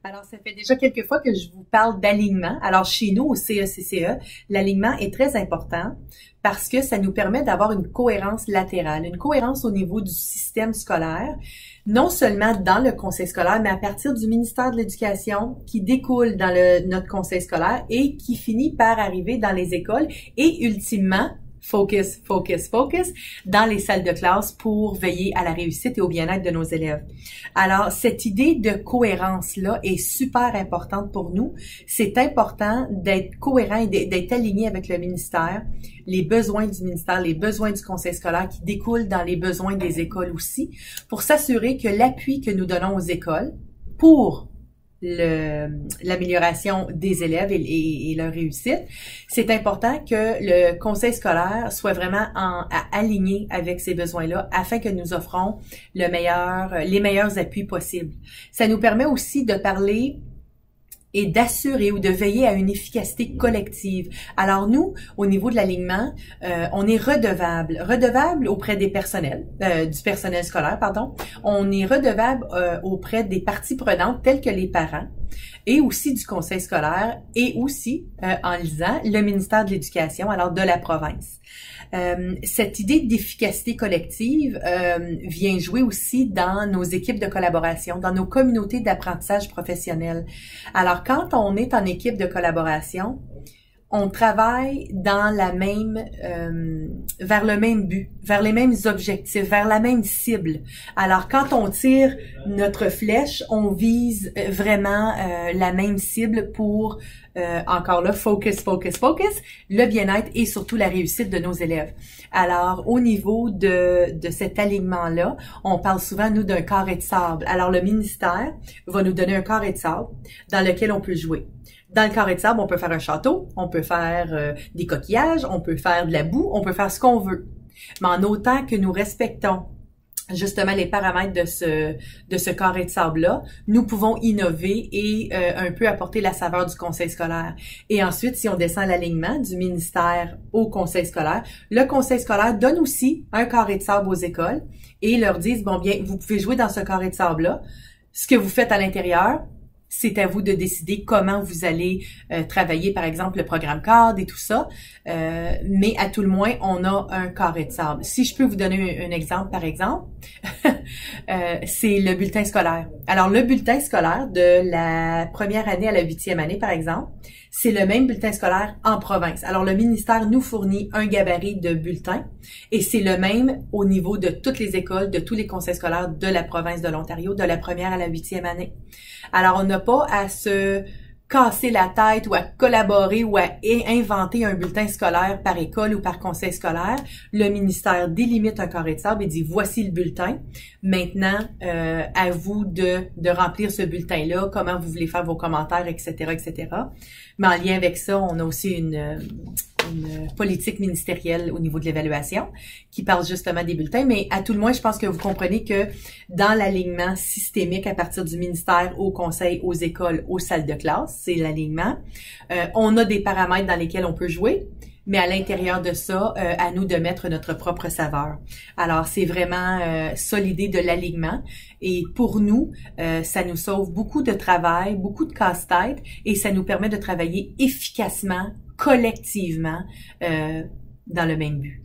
Alors, ça fait déjà quelques fois que je vous parle d'alignement. Alors, chez nous, au CECCE, l'alignement est très important parce que ça nous permet d'avoir une cohérence latérale, une cohérence au niveau du système scolaire, non seulement dans le conseil scolaire, mais à partir du ministère de l'Éducation qui découle dans notre conseil scolaire et qui finit par arriver dans les écoles et ultimement, focus, dans les salles de classe pour veiller à la réussite et au bien-être de nos élèves. Alors, cette idée de cohérence-là est super importante pour nous. C'est important d'être cohérent et d'être aligné avec le ministère, les besoins du ministère, les besoins du conseil scolaire qui découlent dans les besoins des écoles aussi, pour s'assurer que l'appui que nous donnons aux écoles pour l'amélioration des élèves et leur réussite, c'est important que le conseil scolaire soit vraiment aligné avec ces besoins-là afin que nous offrons les meilleurs appuis possibles. Ça nous permet aussi de parler et d'assurer ou de veiller à une efficacité collective. Alors nous, au niveau de l'alignement, on est redevable auprès des personnels, du personnel scolaire, pardon. On est redevable auprès des parties prenantes telles que les parents et aussi du conseil scolaire et aussi, en lisant, le ministère de l'Éducation, alors de la province. Cette idée d'efficacité collective vient jouer aussi dans nos équipes de collaboration, dans nos communautés d'apprentissage professionnel. Alors, quand on est en équipe de collaboration, on travaille dans vers le même but, vers les mêmes objectifs, vers la même cible. Alors, quand on tire notre flèche, on vise vraiment la même cible pour, encore là, focus, le bien-être et surtout la réussite de nos élèves. Alors, au niveau de cet alignement-là, on parle souvent, nous, d'un carré de sable. Alors, le ministère va nous donner un carré de sable dans lequel on peut jouer. Dans le carré de sable, on peut faire un château, on peut faire des coquillages, on peut faire de la boue, on peut faire ce qu'on veut. Mais en autant que nous respectons justement les paramètres de ce carré de sable-là, nous pouvons innover et un peu apporter la saveur du conseil scolaire. Et ensuite, si on descend l'alignement du ministère au conseil scolaire, le conseil scolaire donne aussi un carré de sable aux écoles et leur disent, bon bien, vous pouvez jouer dans ce carré de sable-là. Ce que vous faites à l'intérieur, c'est à vous de décider comment vous allez travailler, par exemple, le programme cadre et tout ça. Mais à tout le moins, on a un carré de sable. Si je peux vous donner un exemple, par exemple, c'est le bulletin scolaire. Alors, le bulletin scolaire de la première année à la 8e année, par exemple, c'est le même bulletin scolaire en province. Alors, le ministère nous fournit un gabarit de bulletins et c'est le même au niveau de toutes les écoles, de tous les conseils scolaires de la province de l'Ontario, de la première à la 8e année. Alors, on n'a pas à se casser la tête ou à collaborer ou à inventer un bulletin scolaire par école ou par conseil scolaire. Le ministère délimite un carré de sable et dit voici le bulletin. Maintenant, à vous de remplir ce bulletin-là, comment vous voulez faire vos commentaires, etc., etc. Mais en lien avec ça, on a aussi une politique ministérielle au niveau de l'évaluation qui parle justement des bulletins, mais à tout le moins, je pense que vous comprenez que dans l'alignement systémique à partir du ministère au conseil, aux écoles, aux salles de classe, c'est l'alignement. On a des paramètres dans lesquels on peut jouer, mais à l'intérieur de ça, à nous de mettre notre propre saveur. Alors, c'est vraiment ça l'idée de l'alignement. Et pour nous, ça nous sauve beaucoup de travail, beaucoup de casse-tête, et ça nous permet de travailler efficacement, collectivement, dans le même but.